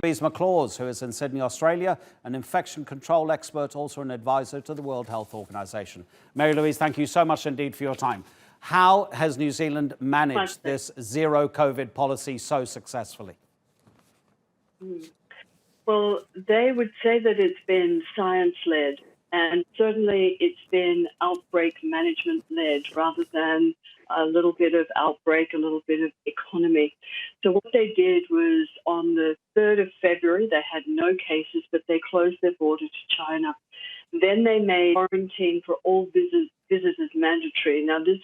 Mary-Louise McLaws, who is in Sydney, Australia, an infection control expert, also an advisor to the World Health Organization. Mary-Louise, thank you so much indeed for your time. How has New Zealand managed this zero COVID policy so successfully? Well, they would say that it's been science-led, and certainly it's been outbreak management-led rather than a little bit of outbreak, a little bit of economy. So what they did was on the 3rd of February, they had no cases, but they closed their border to China. Then they made quarantine for all visitors mandatory. Now, this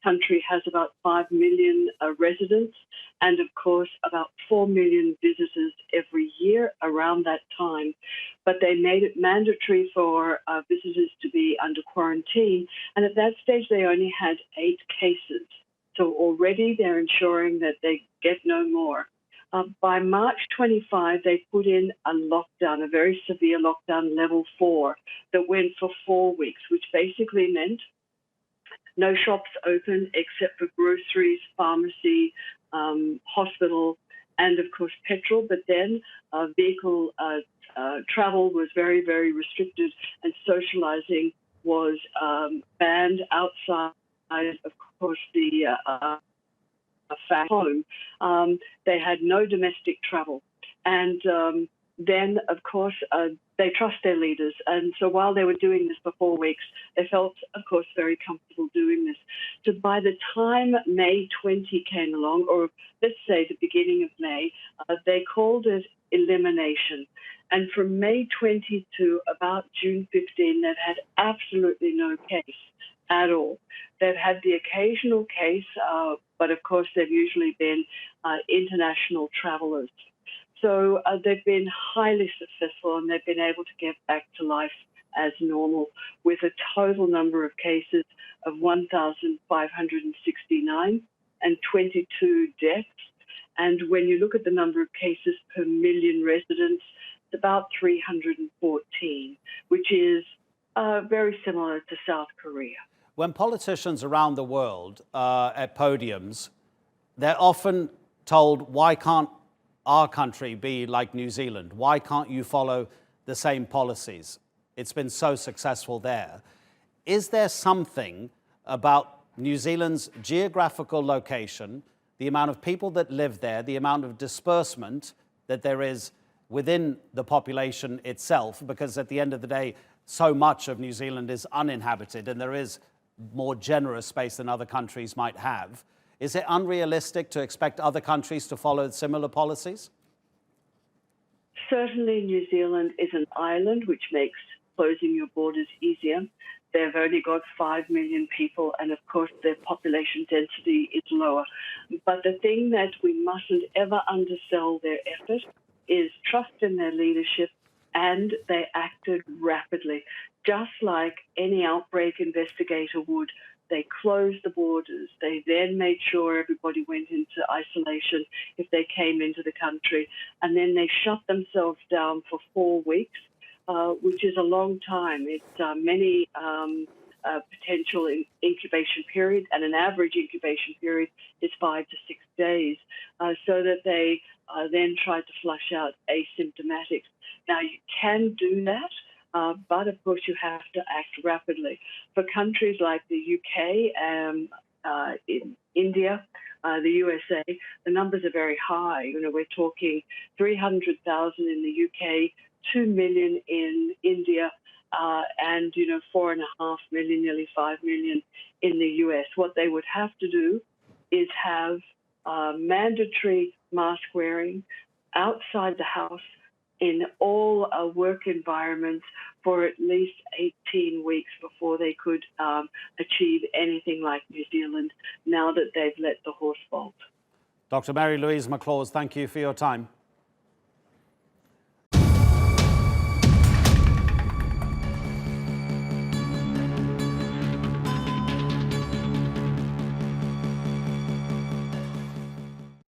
country has about 5 million residents and, of course, about 4 million visitors every year around that time. But they made it mandatory for visitors to be under quarantine. And at that stage, they only had 8 cases. So already they're ensuring that they get no more. By March 25, they put in a lockdown, a very severe lockdown, level 4, that went for 4 weeks, which basically meant no shops open except for groceries, pharmacy, hospital, and of course petrol. But then vehicle travel was very, very restricted, and socializing was banned outside, of course, the home. They had no domestic travel. And then, of course, they trust their leaders. And so while they were doing this for 4 weeks, they felt, of course, very comfortable doing this. So by the time May 20 came along, or let's say the beginning of May, they called it elimination. And from May 20 to about June 15, they've had absolutely no case at all. They've had the occasional case, but of course they've usually been international travellers. So they've been highly successful, and they've been able to get back to life as normal, with a total number of cases of 1,569 and 22 deaths. And when you look at the number of cases per million residents, it's about 314, which is very similar to South Korea. When politicians around the world at podiums, they're often told, why can't our country be like New Zealand? Why can't you follow the same policies? It's been so successful there. Is there something about New Zealand's geographical location, the amount of people that live there, the amount of disbursement that there is within the population itself? Because at the end of the day, so much of New Zealand is uninhabited, and there is more generous space than other countries might have. Is it unrealistic to expect other countries to follow similar policies? Certainly New Zealand is an island, which makes closing your borders easier. They've only got 5 million people, and of course their population density is lower. But the thing that we mustn't ever undersell their effort is trust in their leadership, and they acted rapidly. Just like any outbreak investigator would, they closed the borders. They then made sure everybody went into isolation if they came into the country. And then they shut themselves down for 4 weeks, which is a long time. It's many potential incubation period, and an average incubation period is 5 to 6 days, so that they then tried to flush out asymptomatics. Now, you can do that, but of course you have to act rapidly. For countries like the UK, in India, the USA, the numbers are very high. You know, we're talking 300,000 in the UK, 2 million in India, and 4.5 million, nearly 5 million in the US. What they would have to do is have mandatory mask wearing outside the house in all work environments for at least 18 weeks before they could achieve anything like New Zealand, now that they've let the horse bolt. Dr. Mary-Louise McLaws, thank you for your time.